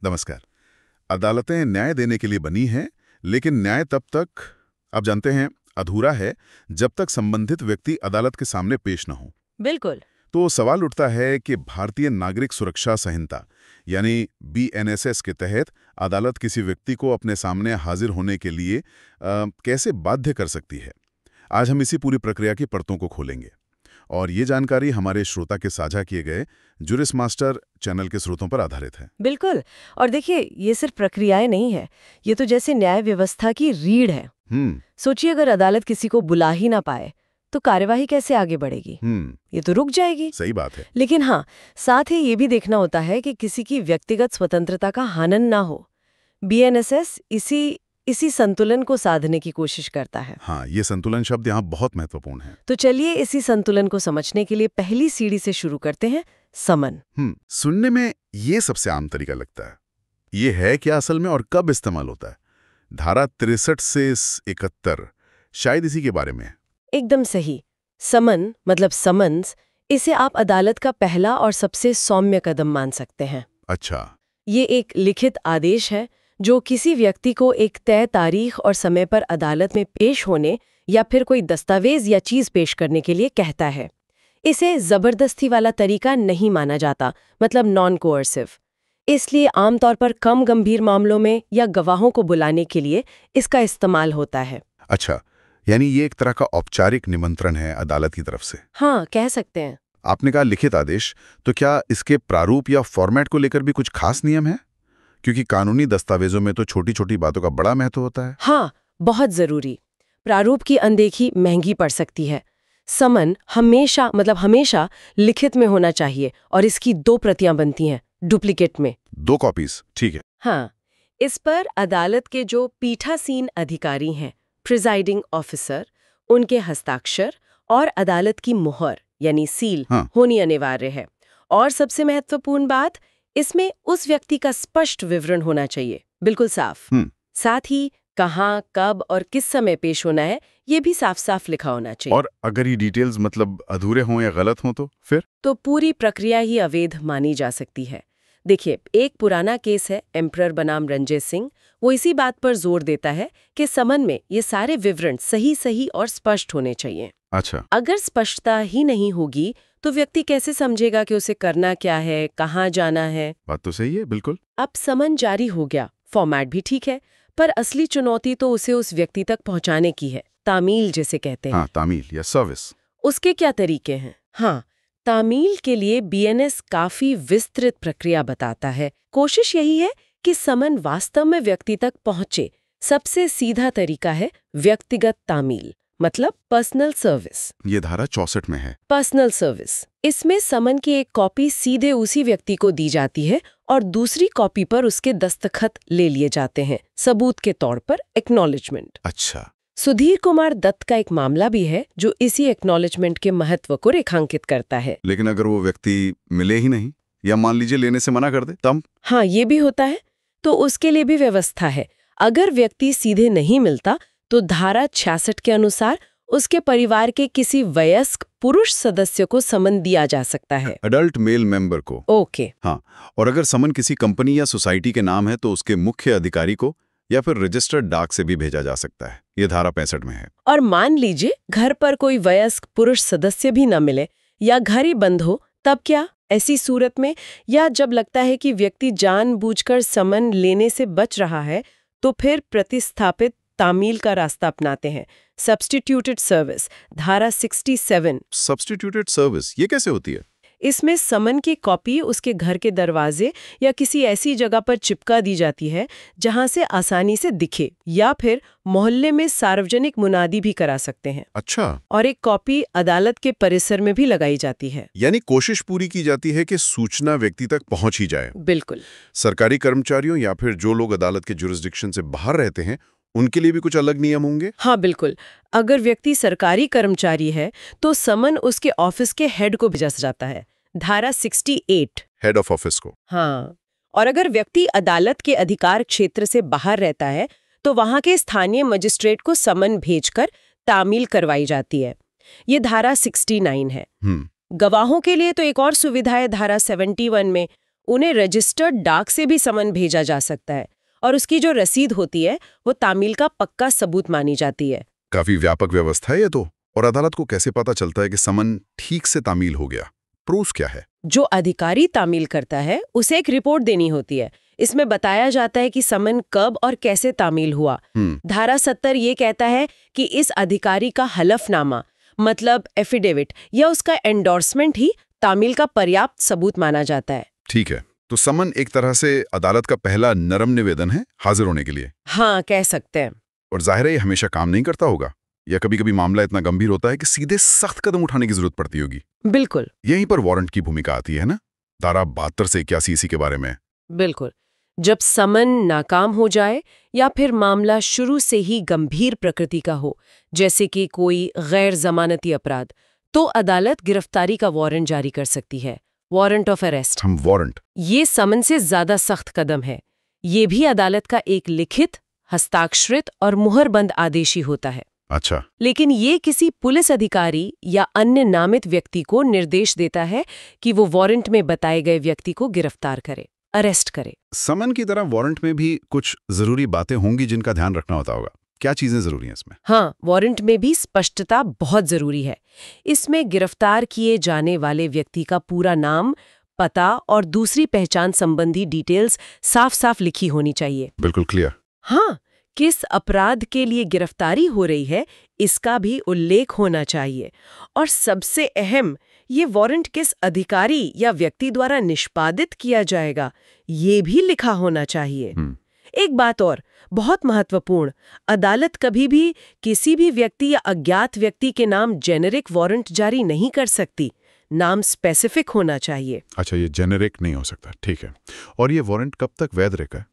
नमस्कार। अदालतें न्याय देने के लिए बनी हैं, लेकिन न्याय तब तक, आप जानते हैं, अधूरा है जब तक संबंधित व्यक्ति अदालत के सामने पेश न हो। बिल्कुल। तो सवाल उठता है कि भारतीय नागरिक सुरक्षा संहिता यानी BNSS के तहत अदालत किसी व्यक्ति को अपने सामने हाजिर होने के लिए कैसे बाध्य कर सकती है। आज हम इसी पूरी प्रक्रिया की परतों को खोलेंगे और ये जानकारी हमारे श्रोता के साझा किए गए जुरिस मास्टर चैनल के स्रोतों पर आधारित है। बिल्कुल। और देखिए, ये सिर्फ प्रक्रियाएं नहीं है, ये तो जैसे न्याय व्यवस्था की रीढ़ है। सोचिए, अगर अदालत किसी को बुला ही ना पाए तो कार्यवाही कैसे आगे बढ़ेगी? ये तो रुक जाएगी। सही बात है। लेकिन हाँ, साथ ही ये भी देखना होता है कि किसी की व्यक्तिगत स्वतंत्रता का हनन ना हो। BNSS इसी संतुलन को साधने की कोशिश करता है। हाँ, ये संतुलन शब्द यहाँ बहुत महत्वपूर्ण है। तो चलिए इसी संतुलन को समझने के लिए पहली सीढ़ी से शुरू करते हैं, समन। सुनने में ये सबसे आम तरीका लगता है। ये है क्या असल में और कब इस्तेमाल होता है? धारा 63 से 71 शायद इसी के बारे में है। एकदम सही। समन मतलब समन्स, इसे आप अदालत का पहला और सबसे सौम्य कदम मान सकते हैं। अच्छा। ये एक लिखित आदेश है जो किसी व्यक्ति को एक तय तारीख और समय पर अदालत में पेश होने या फिर कोई दस्तावेज या चीज पेश करने के लिए कहता है। इसे जबरदस्ती वाला तरीका नहीं माना जाता, मतलब नॉन कोअर्सिव। इसलिए आमतौर पर कम गंभीर मामलों में या गवाहों को बुलाने के लिए इसका इस्तेमाल होता है। अच्छा, यानी ये एक तरह का औपचारिक निमंत्रण है अदालत की तरफ से। हाँ, कह सकते हैं। आपने कहा लिखित आदेश, तो क्या इसके प्रारूप या फॉर्मेट को लेकर भी कुछ खास नियम है? क्योंकि कानूनी दस्तावेजों में तो छोटी छोटी बातों का बड़ा महत्व होता है। हाँ, बहुत जरूरी। प्रारूप की अनदेखी महंगी पड़ सकती है। समन हमेशा लिखित में होना चाहिए और इसकी 2 प्रतियां बनती हैं, डुप्लीकेट में। 2 कॉपीज, ठीक है। हाँ, इस पर अदालत के जो पीठासीन अधिकारी हैं, प्रिजाइडिंग ऑफिसर, उनके हस्ताक्षर और अदालत की मुहर यानी सील होनी अनिवार्य है। और सबसे महत्वपूर्ण बात, इसमें उस व्यक्ति का स्पष्ट विवरण होना चाहिए, बिल्कुल साफ। साथ ही कहाँ, कब और किस समय पेश होना है, ये भी साफ साफ लिखा होना चाहिए। और अगर ये डिटेल्स मतलब अधूरे हों या गलत हों तो फिर पूरी प्रक्रिया ही अवैध मानी जा सकती है। देखिए, एक पुराना केस है एम्परर बनाम रंजीत सिंह। वो इसी बात पर जोर देता है कि समन में ये सारे विवरण सही और स्पष्ट होने चाहिए। अच्छा। अगर स्पष्टता ही नहीं होगी तो व्यक्ति कैसे समझेगा कि उसे करना क्या है, कहाँ जाना है? बात तो सही है, बिल्कुल। अब समन जारी हो गया, फॉर्मेट भी ठीक है, पर असली चुनौती तो उसे उस व्यक्ति तक पहुंचाने की है, तामील जिसे कहते हैं। हाँ, तामील या सर्विस। उसके क्या तरीके हैं? हाँ, तामील के लिए BNS काफी विस्तृत प्रक्रिया बताता है। कोशिश यही है कि समन वास्तव में व्यक्ति तक पहुंचे। सबसे सीधा तरीका है व्यक्तिगत तामील, मतलब पर्सनल सर्विस। ये धारा 64 में है। पर्सनल सर्विस, इसमें समन की एक कॉपी सीधे उसी व्यक्ति को दी जाती है और दूसरी कॉपी पर उसके दस्तखत ले लिए जाते हैं, सबूत के तौर पर एक्नॉलेजमेंट। अच्छा। सुधीर कुमार दत्त का एक मामला भी है जो इसी एक्नॉलेजमेंट के महत्व को रेखांकित करता है। लेकिन अगर वो व्यक्ति मिले ही नहीं या मान लीजिए लेने से मना कर दे तब? हाँ, ये भी होता है। तो उसके लिए भी व्यवस्था है। अगर व्यक्ति सीधे नहीं मिलता तो धारा 66 के अनुसार उसके परिवार के किसी वयस्क पुरुष सदस्य को समन दिया जा सकता है। अडल्ट मेल मेंबर को। ओके। हाँ, और अगर समन किसी कंपनी या सोसाइटी के नाम है तो उसके मुख्य अधिकारी को या फिर रजिस्टर्ड डाक से भी भेजा जा सकता है। ये धारा 65 में है। और मान लीजिए घर पर कोई वयस्क पुरुष सदस्य भी न मिले या घर ही बंद हो, तब क्या? ऐसी सूरत में या जब लगता है कि व्यक्ति जानबूझकर समन लेने से बच रहा है, तो फिर प्रतिस्थापित तामील का रास्ता अपनाते हैं, सब्स्टिट्यूटेड सर्विस, धारा 67। सब्स्टिट्यूटेड सर्विस ये कैसे होती है? इसमें समन की कॉपी उसके घर के दरवाजे या किसी ऐसी जगह पर चिपका दी जाती है जहां से आसानी से दिखे, या फिर मोहल्ले में सार्वजनिक मुनादी भी करा सकते हैं। अच्छा। और एक कॉपी अदालत के परिसर में भी लगाई जाती है। यानी कोशिश पूरी की जाती है कि सूचना व्यक्ति तक पहुंच ही जाए। बिल्कुल। सरकारी कर्मचारियों या फिर जो लोग अदालत के जुरिस्डिक्शन से बाहर रहते हैं, उनके लिए भी कुछ अलग नियम होंगे? हाँ, बिल्कुल। अगर व्यक्ति सरकारी कर्मचारी है तो समन उसके ऑफिस के हेड को भेजा जाता है, धारा 68। हेड ऑफ ऑफिस को। हाँ। और अगर व्यक्ति अदालत के अधिकार क्षेत्र से बाहर रहता है तो वहां के स्थानीय मजिस्ट्रेट को समन भेजकर तामील करवाई जाती है। ये धारा 69 है। गवाहों के लिए तो एक और सुविधा है धारा 71 में। उन्हें रजिस्टर्ड डाक से भी समन भेजा जा सकता है और उसकी जो रसीद होती है वो तामील का पक्का सबूत मानी जाती है। काफी व्यापक व्यवस्था है ये तो। और अदालत को कैसे पता चलता है कि समन ठीक से तामील हो गया? प्रूफ क्या है? जो अधिकारी तामील करता है उसे एक रिपोर्ट देनी होती है। इसमें बताया जाता है कि समन कब और कैसे तामील हुआ। धारा 70 ये कहता है कि इस अधिकारी का हलफनामा मतलब एफिडेविट या उसका एंडोर्समेंट ही तामील का पर्याप्त सबूत माना जाता है। ठीक है, तो समन एक तरह से अदालत का पहला नरम निवेदन है हाजिर होने के लिए। हाँ, कह सकते हैं। और जाहिर है ये हमेशा काम नहीं करता होगा, या कभी कभी मामला इतना गंभीर होता है कि सीधे सख्त कदम उठाने की जरूरत पड़ती होगी। बिल्कुल। यहीं पर वारंट की भूमिका आती है ना, धारा 72 से 81 इसी के बारे में। बिल्कुल। जब समन नाकाम हो जाए या फिर मामला शुरू से ही गंभीर प्रकृति का हो, जैसे कि कोई गैर जमानती अपराध, तो अदालत गिरफ्तारी का वारंट जारी कर सकती है, वारंट ऑफ अरेस्ट। हम वारंट, ये समन से ज्यादा सख्त कदम है। ये भी अदालत का एक लिखित, हस्ताक्षरित और मुहरबंद आदेश ही होता है। अच्छा। लेकिन ये किसी पुलिस अधिकारी या अन्य नामित व्यक्ति को निर्देश देता है कि वो वारंट में बताए गए व्यक्ति को गिरफ्तार करे, अरेस्ट करे। समन की तरह वारंट में भी कुछ जरूरी बातें होंगी जिनका ध्यान रखना होता होगा। क्या चीजें जरूरी हैं इसमें? हाँ, वारंट में भी स्पष्टता बहुत जरूरी है। इसमें गिरफ्तार किए जाने वाले व्यक्ति का पूरा नाम, पता और दूसरी पहचान संबंधी डिटेल्स साफ साफ लिखी होनी चाहिए। बिल्कुल क्लियर। हाँ, किस अपराध के लिए गिरफ्तारी हो रही है इसका भी उल्लेख होना चाहिए। और सबसे अहम, ये वारंट किस अधिकारी या व्यक्ति द्वारा निष्पादित किया जाएगा ये भी लिखा होना चाहिए। एक बात और बहुत महत्वपूर्ण, अदालत कभी भी किसी भी व्यक्ति या अज्ञात व्यक्ति के नाम जेनेरिक वारंट जारी नहीं कर सकती। नाम स्पेसिफिक होना चाहिए। अच्छा, ये जेनेरिक नहीं हो सकता, ठीक है। और ये वारंट कब तक वैध रहेगा?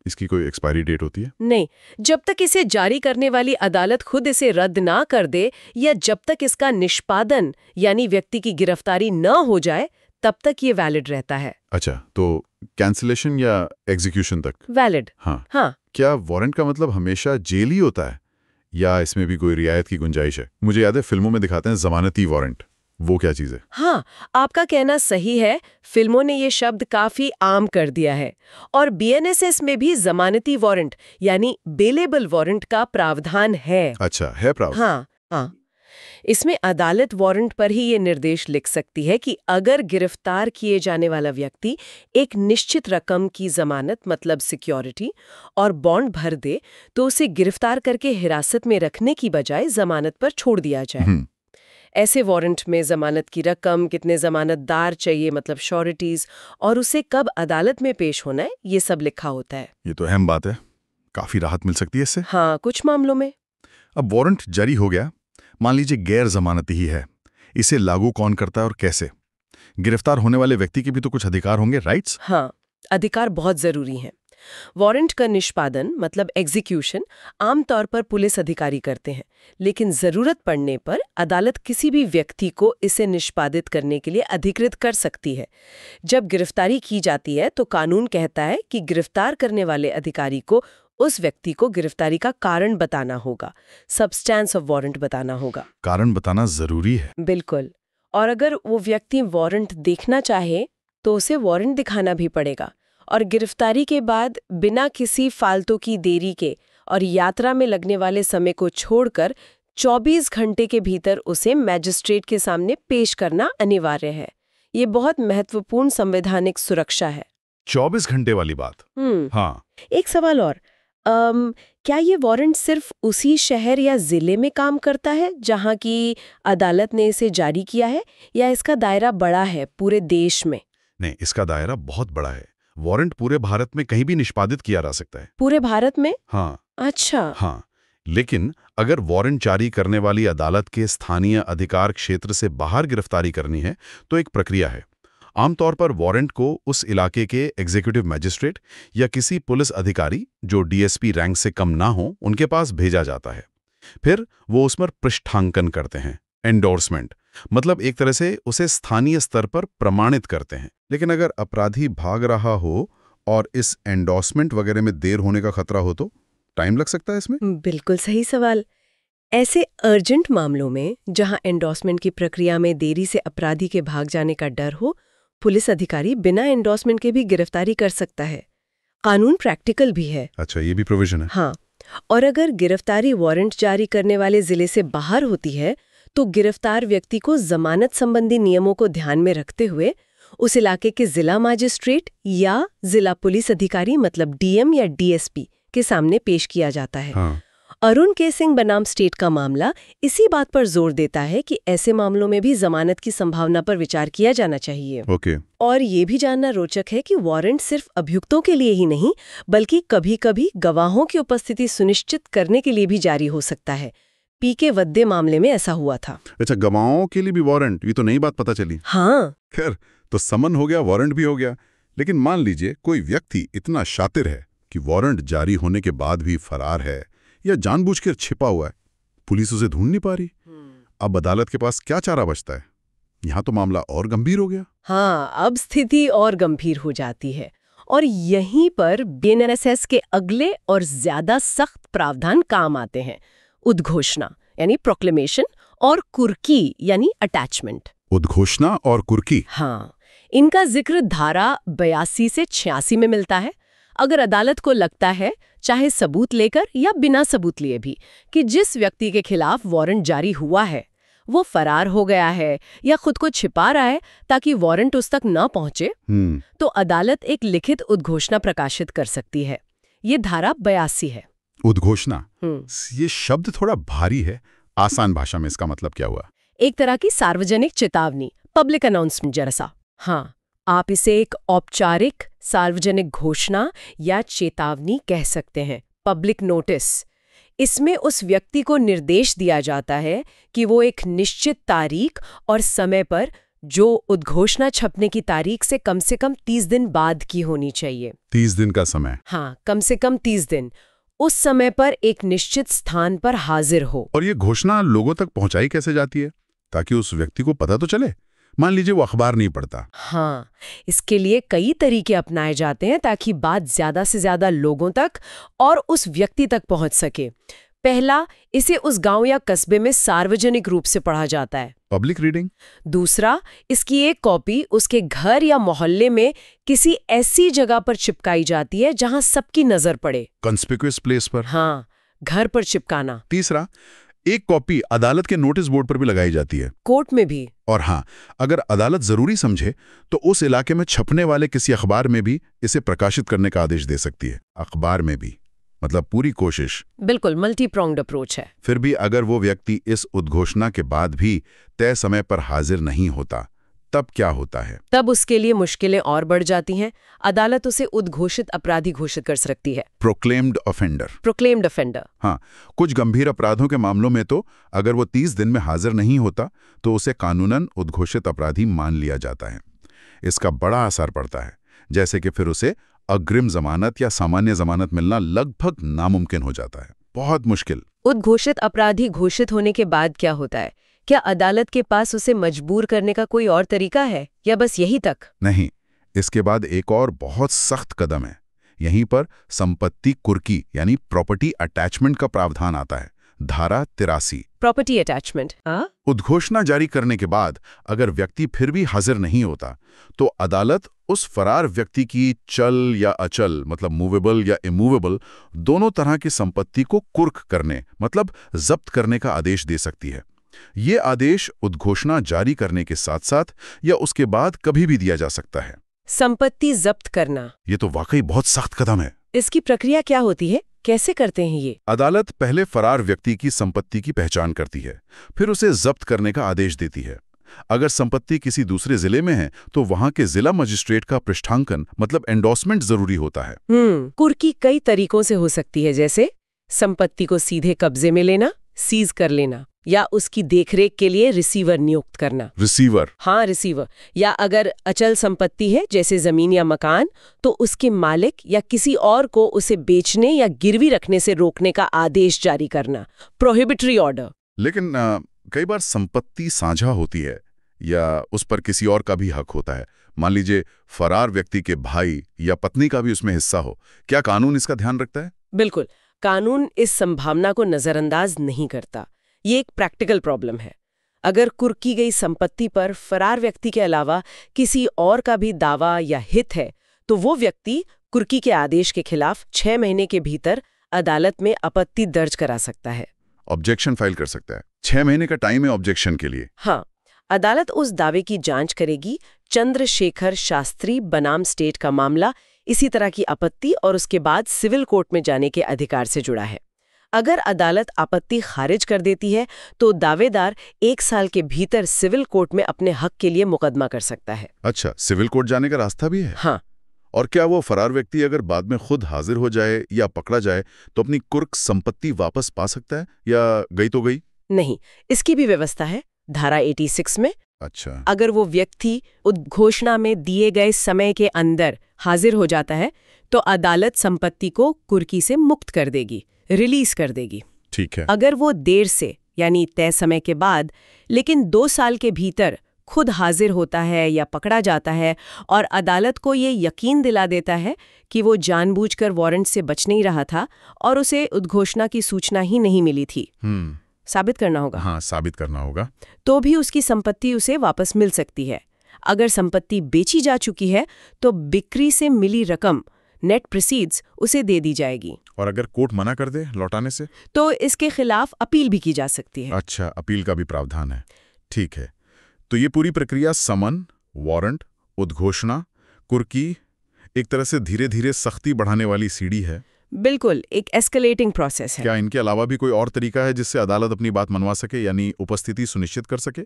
इसकी कोई एक्सपायरी डेट होती है? नहीं, जब तक इसे जारी करने वाली अदालत खुद इसे रद्द ना कर दे या जब तक इसका निष्पादन यानी व्यक्ति की गिरफ्तारी न हो जाए तब तक ये वैलिड रहता है। अच्छा, तो कैंसिलेशन या एग्जीक्यूशन तक वैलिड। हाँ। क्या वारंट का मतलब हमेशा जेल ही होता है या इसमें भी कोई रियायत की गुंजाइश है? मुझे याद है फिल्मों में दिखाते हैं जमानती वारंट, वो क्या चीज है? हाँ, आपका कहना सही है। फिल्मों ने ये शब्द काफी आम कर दिया है और बीएनएसएस में भी जमानती वारंट यानी बेलेबल वारंट का प्रावधान है। अच्छा, है प्रावधान? हाँ। इसमें अदालत वारंट पर ही ये निर्देश लिख सकती है कि अगर गिरफ्तार किए जाने वाला व्यक्ति एक निश्चित रकम की जमानत मतलब सिक्योरिटी और बॉन्ड भर दे तो उसे गिरफ्तार करके हिरासत में रखने की बजाय जमानत पर छोड़ दिया जाए। ऐसे वारंट में जमानत की रकम, कितने जमानतदार चाहिए मतलब श्योरिटीज, और उसे कब अदालत में पेश होना है ये सब लिखा होता है। ये तो अहम बात है, काफी राहत मिल सकती है इससे। हाँ, कुछ मामलों में। अब वारंट जारी हो गया, मान लीजिए गैर जमानती ही है, इसे लागू कौन करता है और कैसे? गिरफ्तार होने वाले व्यक्ति के भी तो कुछ अधिकार होंगे, राइट्स? हाँ, अधिकार बहुत जरूरी हैं। वारंट का निष्पादन मतलब एग्जीक्यूशन आमतौर पर पुलिस अधिकारी करते हैं, लेकिन जरूरत पड़ने पर अदालत किसी भी व्यक्ति को इसे निष्पादित करने के लिए अधिकृत कर सकती है। जब गिरफ्तारी की जाती है तो कानून कहता है कि गिरफ्तार करने वाले अधिकारी को उस व्यक्ति को गिरफ्तारी का कारण बताना होगा, सब्सटेंस ऑफ वारंट बताना होगा। कारण बताना जरूरी है। बिल्कुल। और अगर वो व्यक्ति वारंट देखना चाहे तो उसे वारंट दिखाना भी पड़ेगा। और गिरफ्तारी के बाद बिना किसी फालतू की देरी के और यात्रा में लगने वाले समय को छोड़कर 24 घंटे के भीतर उसे मैजिस्ट्रेट के सामने पेश करना अनिवार्य है। ये बहुत महत्वपूर्ण संवैधानिक सुरक्षा है। 24 घंटे वाली बात। हाँ। एक सवाल और, क्या ये वारंट सिर्फ उसी शहर या जिले में काम करता है जहां की अदालत ने इसे जारी किया है, या इसका दायरा बड़ा है पूरे देश में? नहीं, इसका दायरा बहुत बड़ा है। वारंट पूरे भारत में कहीं भी निष्पादित किया जा सकता है। पूरे भारत में? हाँ। अच्छा। हाँ, लेकिन अगर वारंट जारी करने वाली अदालत के स्थानीय अधिकार क्षेत्र से बाहर गिरफ्तारी करनी है तो एक प्रक्रिया है। आमतौर पर वारंट को उस इलाके के एग्जीक्यूटिव मैजिस्ट्रेट या किसी पुलिस अधिकारी जो डीएसपी रैंक से कम ना हो उनके पास भेजा जाता है। फिर वो उस पर पृष्ठांकन करते हैं, एंडोर्समेंट, मतलब एक तरह से उसे स्थानीय स्तर पर प्रमाणित करते हैं। लेकिन अगर अपराधी भाग रहा हो और इस एंडोर्समेंट वगैरह में देर होने का खतरा हो तो टाइम लग सकता है इसमें? बिल्कुल सही सवाल। ऐसे अर्जेंट मामलों में जहां एंडोर्समेंट की प्रक्रिया में देरी से अपराधी के भाग जाने का डर हो, पुलिस अधिकारी बिना एंडोर्समेंट के भी गिरफ्तारी कर सकता है। कानून प्रैक्टिकल भी है। अच्छा, ये भी प्रोविजन है। हाँ, और अगर गिरफ्तारी वारंट जारी करने वाले जिले से बाहर होती है तो गिरफ्तार व्यक्ति को जमानत संबंधी नियमों को ध्यान में रखते हुए उस इलाके के जिला मजिस्ट्रेट या जिला पुलिस अधिकारी मतलब डीएम या डीएसपी के सामने पेश किया जाता है। हाँ। अरुण के सिंह बनाम स्टेट का मामला इसी बात पर जोर देता है कि ऐसे मामलों में भी जमानत की संभावना पर विचार किया जाना चाहिए। ओके। और ये भी जानना रोचक है कि वारंट सिर्फ अभियुक्तों के लिए ही नहीं बल्कि कभी-कभी गवाहों की उपस्थिति सुनिश्चित करने के लिए भी जारी हो सकता है। पीके वद्दे मामले में ऐसा हुआ था। अच्छा, गवाहों के लिए भी वारंट? ये तो नई बात पता चली। हाँ। खैर, तो समन हो गया, वारंट भी हो गया। लेकिन मान लीजिए कोई व्यक्ति इतना शातिर है कि वारंट जारी होने के बाद भी फरार है या जानबूझकर छिपा हुआ है, पुलिस उसे ढूंढ नहीं पा रही। अब अदालत के पास क्या चारा बचता है? यहाँ तो मामला और गंभीर हो गया। हाँ, अब स्थिति और गंभीर हो जाती है और यहीं पर बीएनएसएस के अगले और ज्यादा सख्त प्रावधान काम आते हैं। उद्घोषणा यानी प्रोक्लेमेशन और कुर्की यानी अटैचमेंट। उद्घोषणा और कुर्की, हाँ, इनका जिक्र धारा 82 से 86 में मिलता है। अगर अदालत को लगता है, चाहे सबूत लेकर या बिना सबूत लिए भी, कि जिस व्यक्ति के खिलाफ वारंट जारी हुआ है वो फरार हो गया है या खुद को छिपा रहा है ताकि वारंट उस तक न पहुंचे, तो अदालत एक लिखित उद्घोषणा प्रकाशित कर सकती है। ये धारा 82 है। उद्घोषणा, ये शब्द थोड़ा भारी है। आसान भाषा में इसका मतलब क्या हुआ? एक तरह की सार्वजनिक चेतावनी, पब्लिक अनाउंसमेंट जैसा। हाँ, आप इसे एक औपचारिक सार्वजनिक घोषणा या चेतावनी कह सकते हैं, पब्लिक नोटिस। इसमें उस व्यक्ति को निर्देश दिया जाता है कि वो एक निश्चित तारीख और समय पर, जो उद्घोषणा छपने की तारीख से कम 30 दिन बाद की होनी चाहिए। 30 दिन का समय? हाँ, कम से कम 30 दिन उस समय पर एक निश्चित स्थान पर हाजिर हो। और ये घोषणा लोगों तक पहुंचाई कैसे जाती है ताकि उस व्यक्ति को पता तो चले? मान लीजिए वो अखबार नहीं पढ़ता। हाँ, इसके लिए कई तरीके अपनाए जाते हैं ताकि बात ज्यादा से ज्यादा लोगों तक और उस व्यक्ति तक पहुंच सके। पहला, इसे उस गांव या कस्बे में सार्वजनिक रूप से पढ़ा जाता है, पब्लिक रीडिंग। दूसरा, इसकी एक कॉपी उसके घर या मोहल्ले में किसी ऐसी जगह पर चिपकाई जाती है जहां सबकी नजर पड़े, कंस्पिक्यूअस प्लेस पर। हाँ, घर पर चिपकाना। तीसरा, एक कॉपी अदालत के नोटिस बोर्ड पर भी लगाई जाती है, कोर्ट में भी। और हाँ, अगर अदालत जरूरी समझे तो उस इलाके में छपने वाले किसी अखबार में भी इसे प्रकाशित करने का आदेश दे सकती है। अखबार में भी, मतलब पूरी कोशिश। बिल्कुल मल्टी प्रोंग्ड अप्रोच है। फिर भी अगर वो व्यक्ति इस उद्घोषणा के बाद भी तय समय पर हाजिर नहीं होता, तब क्या होता है? तब उसके लिए मुश्किलें और बढ़ जाती हैं। अदालत उसे उद्घोषित अपराधी घोषित कर सकती है, प्रोक्लेम्ड ऑफेंडर। Proclaimed offender. हाँ, कुछ गंभीर अपराधों के मामलों में तो अगर वो 30 दिन में हाजिर नहीं होता तो उसे कानूनन उद्घोषित अपराधी मान लिया जाता है। इसका बड़ा असर पड़ता है, जैसे कि फिर उसे अग्रिम जमानत या सामान्य जमानत मिलना लगभग नामुमकिन हो जाता है। बहुत मुश्किल। उद्घोषित अपराधी घोषित होने के बाद क्या होता है? क्या अदालत के पास उसे मजबूर करने का कोई और तरीका है या बस यही तक? नहीं, इसके बाद एक और बहुत सख्त कदम है। यहीं पर संपत्ति कुर्की यानी प्रॉपर्टी अटैचमेंट का प्रावधान आता है, धारा 83। Property attachment. उद्घोषणा जारी करने के बाद अगर व्यक्ति फिर भी हाजिर नहीं होता तो अदालत उस फरार व्यक्ति की चल या अचल, मतलब मूवेबल या इमूवेबल, दोनों तरह की संपत्ति को कुर्क करने, मतलब जब्त करने का आदेश दे सकती है। ये आदेश उद्घोषणा जारी करने के साथ साथ या उसके बाद कभी भी दिया जा सकता है। संपत्ति जब्त करना, ये तो वाकई बहुत सख्त कदम है। इसकी प्रक्रिया क्या होती है? कैसे करते हैं ये? अदालत पहले फरार व्यक्ति की संपत्ति की पहचान करती है, फिर उसे जब्त करने का आदेश देती है। अगर संपत्ति किसी दूसरे जिले में है तो वहां के जिला मजिस्ट्रेट का पृष्ठांकन, मतलब एंडोर्समेंट जरूरी होता है। कुर्की कई तरीकों से हो सकती है, जैसे संपत्ति को सीधे कब्जे में लेना, सीज कर लेना, या उसकी देखरेख के लिए रिसीवर नियुक्त करना। रिसीवर? हाँ, रिसीवर। या अगर अचल संपत्ति है जैसे जमीन या मकान, तो उसके मालिक या किसी और को उसे बेचने या गिरवी रखने से रोकने का आदेश जारी करना, प्रोहिबिटरी ऑर्डर। लेकिन कई बार संपत्ति साझा होती है या उस पर किसी और का भी हक होता है। मान लीजिए फरार व्यक्ति के भाई या पत्नी का भी उसमें हिस्सा हो, क्या कानून इसका ध्यान रखता है? बिल्कुल, कानून इस संभावना को नजरअंदाज नहीं करता। ये एक प्रैक्टिकल प्रॉब्लम है। अगर कुर्की गई संपत्ति पर फरार व्यक्ति के अलावा किसी और का भी दावा या हित है तो वो व्यक्ति कुर्की के आदेश के खिलाफ 6 महीने के भीतर अदालत में आपत्ति दर्ज करा सकता है। ऑब्जेक्शन फाइल कर सकता है। 6 महीने का टाइम है ऑब्जेक्शन के लिए। हाँ, अदालत उस दावे की जांच करेगी। चंद्रशेखर शास्त्री बनाम स्टेट का मामला इसी तरह की आपत्ति और उसके बाद सिविल कोर्ट में जाने के अधिकार से जुड़ा है। अगर अदालत आपत्ति खारिज कर देती है तो दावेदार 1 साल के भीतर सिविल कोर्ट में अपने हक के लिए मुकदमा कर सकता है। अच्छा, सिविल कोर्ट जाने का रास्ता भी है? हाँ। और क्या वो फरार व्यक्ति अगर बाद में खुद हाजिर हो जाए या पकड़ा जाए तो अपनी कुर्क संपत्ति वापस पा सकता है या गई तो गई? नहीं, इसकी भी व्यवस्था है धारा 86 में। अच्छा। अगर वो व्यक्ति उद्घोषणा में दिए गए समय के अंदर हाजिर हो जाता है तो अदालत संपत्ति को कुर्की से मुक्त कर देगी, रिलीज कर देगी। ठीक है। अगर वो देर से यानी तय समय के बाद लेकिन 2 साल के भीतर खुद हाजिर होता है या पकड़ा जाता है और अदालत को ये यकीन दिला देता है कि वो जानबूझकर वारंट से बच नहीं रहा था और उसे उद्घोषणा की सूचना ही नहीं मिली थी, साबित करना होगा। हाँ, साबित करना होगा। तो भी उसकी संपत्ति उसे वापस मिल सकती है। अगर संपत्ति बेची जा चुकी है तो बिक्री से मिली रकम नेट प्रोसीड्स उसे दे दी जाएगी। और अगर कोर्ट मना कर दे लौटाने से तो इसके खिलाफ अपील भी की जा सकती है। अच्छा, अपील का भी प्रावधान है। ठीक है, तो ये पूरी प्रक्रिया समन, वारंट, उद्घोषणा, कुर्की एक तरह से धीरे धीरे सख्ती बढ़ाने वाली सीढ़ी है। बिल्कुल, एक एस्केलेटिंग प्रोसेस है। क्या इनके अलावा भी कोई और तरीका है जिससे अदालत अपनी बात मनवा सके, यानी उपस्थिति सुनिश्चित कर सके?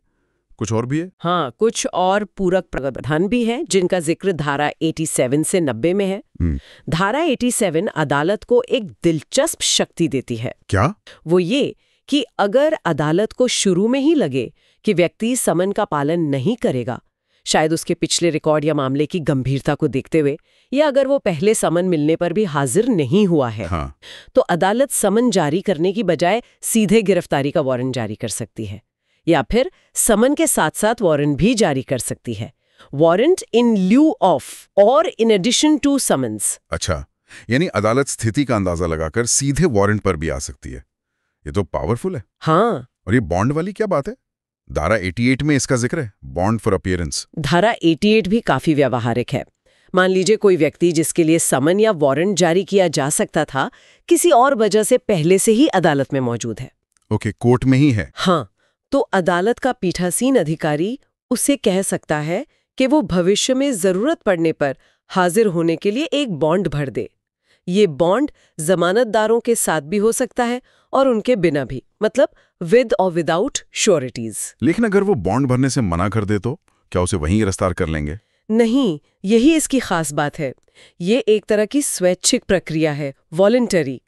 कुछ और भी है? हाँ, कुछ और पूरक प्रावधान भी है जिनका जिक्र धारा 87 से 90 में है। धारा 87 अदालत को एक दिलचस्प शक्ति देती है। क्या? वो ये कि अगर अदालत को शुरू में ही लगे कि व्यक्ति समन का पालन नहीं करेगा, शायद उसके पिछले रिकॉर्ड या मामले की गंभीरता को देखते हुए, या अगर वो पहले समन मिलने पर भी हाजिर नहीं हुआ है, हाँ। तो अदालत समन जारी करने की बजाय सीधे गिरफ्तारी का वारंट जारी कर सकती है या फिर समन के साथ साथ वारंट भी जारी कर सकती है। वारंट इन ल्यू ऑफ और इन एडिशन टू समन्स। अच्छा, यानी अदालत स्थिति का अंदाजा लगाकर सीधे वारंट पर भी आ सकती है। ये तो पावरफुल है। हाँ। और ये बॉन्ड वाली क्या बात है? धारा 88 में इसका जिक्र है, बॉन्ड फॉर अपीयरेंस। धारा 88 भी काफी व्यावहारिक है। मान लीजिए कोई व्यक्ति जिसके लिए समन या वारंट जारी किया जा सकता था किसी और वजह से पहले से ही अदालत में मौजूद है। ओके, कोर्ट में ही है। हाँ, तो अदालत का पीठासीन अधिकारी उसे कह सकता है कि वो भविष्य में जरूरत पड़ने पर हाजिर होने के लिए एक बॉन्ड भर दे। ये बॉन्ड जमानतदारों के साथ भी हो सकता है और उनके बिना भी, मतलब विद और विदाउट श्योरिटीज। लेकिन अगर वो बॉन्ड भरने से मना कर दे तो क्या उसे वहीं गिरफ्तार कर लेंगे? नहीं, यही इसकी खास बात है। ये एक तरह की स्वैच्छिक प्रक्रिया है, वॉलंटरी।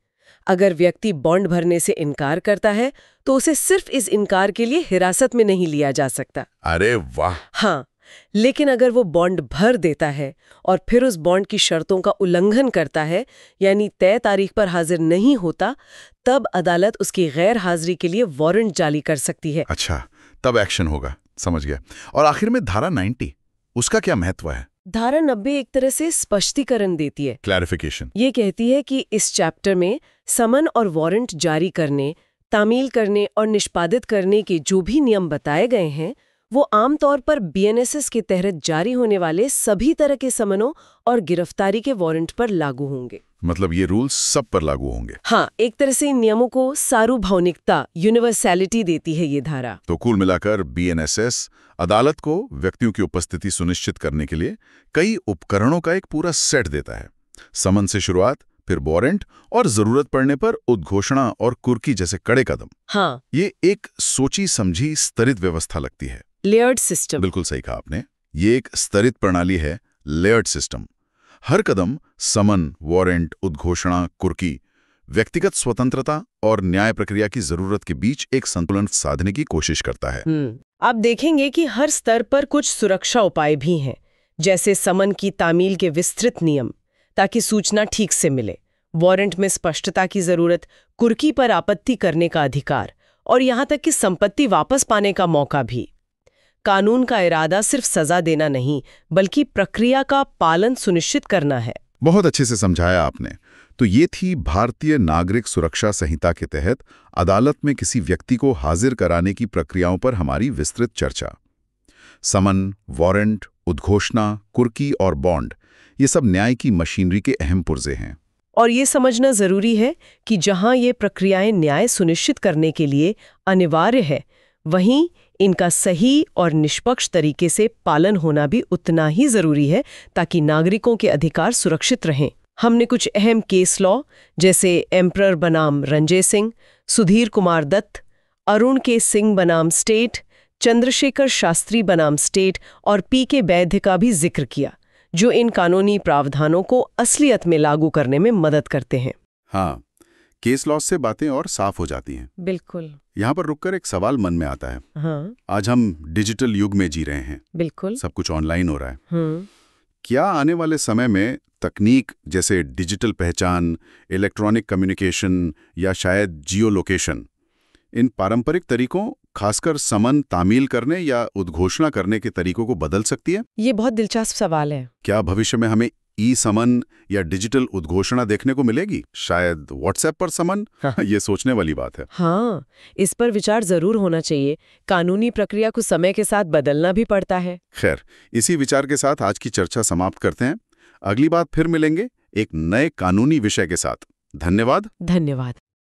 अगर व्यक्ति बॉन्ड भरने से इनकार करता है तो उसे सिर्फ इस इनकार के लिए हिरासत में नहीं लिया जा सकता। अरे वाह! हाँ, लेकिन अगर वो बॉन्ड भर देता है और फिर उस बॉन्ड की शर्तों का उल्लंघन करता है, यानी तय तारीख पर हाजिर नहीं होता, तब अदालत उसकी गैर हाजिरी के लिए वारंट जारी कर सकती है। अच्छा, तब एक्शन होगा। समझ गया। और आखिर में धारा 90, उसका क्या महत्व है? धारा 90 एक तरह से स्पष्टीकरण देती है, क्लैरिफिकेशन। ये कहती है कि इस चैप्टर में समन और वारंट जारी करने, तामील करने और निष्पादित करने के जो भी नियम बताए गए हैं वो आमतौर पर बीएनएसएस के तहत जारी होने वाले सभी तरह के समनों और गिरफ्तारी के वारंट पर लागू होंगे। मतलब ये रूल्स सब पर लागू होंगे? हाँ, एक तरह से इन नियमों को सार्वभौमिकता, यूनिवर्सैलिटी देती है ये धारा। तो कुल मिलाकर बीएनएसएस अदालत को व्यक्तियों की उपस्थिति सुनिश्चित करने के लिए कई उपकरणों का एक पूरा सेट देता है। समन से शुरुआत, फिर वारंट और जरूरत पड़ने पर उद्घोषणा और कुर्की जैसे कड़े कदम। हाँ, ये एक सोची समझी स्तरित व्यवस्था लगती है। Layered system. बिल्कुल सही कहा आपने। ये एक स्तरित प्रणाली है, लेयर्ड सिस्टम। हर कदम समन, वारंट, उद्घोषणा, कुर्की व्यक्तिगत स्वतंत्रता और न्याय प्रक्रिया की जरूरत के बीच एक संतुलन साधने की कोशिश करता है। आप देखेंगे कि हर स्तर पर कुछ सुरक्षा उपाय भी हैं, जैसे समन की तामील के विस्तृत नियम ताकि सूचना ठीक से मिले, वारंट में स्पष्टता की जरूरत, कुर्की पर आपत्ति करने का अधिकार और यहाँ तक कि संपत्ति वापस पाने का मौका भी। कानून का इरादा सिर्फ सजा देना नहीं, बल्कि प्रक्रिया का पालन सुनिश्चित करना है। बहुत अच्छे से समझाया आपने। तो ये थी भारतीय नागरिक सुरक्षा संहिता के तहत अदालत में किसी व्यक्ति को हाजिर कराने की प्रक्रियाओं पर हमारी विस्तृत चर्चा। समन, वारंट, उद्घोषणा, कुर्की और बॉन्ड, ये सब न्याय की मशीनरी के अहम पुर्जे हैं। और ये समझना जरूरी है कि जहां ये प्रक्रियाएं न्याय सुनिश्चित करने के लिए अनिवार्य है, वहीं इनका सही और निष्पक्ष तरीके से पालन होना भी उतना ही जरूरी है, ताकि नागरिकों के अधिकार सुरक्षित रहें। हमने कुछ अहम केस लॉ जैसे एम्परर बनाम रंजय सिंह, सुधीर कुमार दत्त, अरुण के सिंह बनाम स्टेट, चंद्रशेखर शास्त्री बनाम स्टेट और पी.के. वैद्य का भी जिक्र किया, जो इन कानूनी प्रावधानों को असलियत में लागू करने में मदद करते हैं। हाँ, केस लॉ से बातें और साफ हो जाती हैं। बिल्कुल। यहाँ पर रुककर एक सवाल मन में आता है। हाँ। आज हम डिजिटल युग में जी रहे हैं। बिल्कुल। सब कुछ ऑनलाइन हो रहा है। क्या आने वाले समय में तकनीक जैसे डिजिटल पहचान, इलेक्ट्रॉनिक कम्युनिकेशन या शायद जियो लोकेशन, इन पारंपरिक तरीकों, खासकर समन तामील करने या उद्घोषणा करने के तरीकों को बदल सकती है? ये बहुत दिलचस्प सवाल है। क्या भविष्य में हमें ई समन या डिजिटल उद्घोषणा देखने को मिलेगी? शायद व्हाट्सएप पर समन? ये सोचने वाली बात है। हाँ, इस पर विचार जरूर होना चाहिए। कानूनी प्रक्रिया को समय के साथ बदलना भी पड़ता है। खैर, इसी विचार के साथ आज की चर्चा समाप्त करते हैं। अगली बार फिर मिलेंगे एक नए कानूनी विषय के साथ। धन्यवाद। धन्यवाद।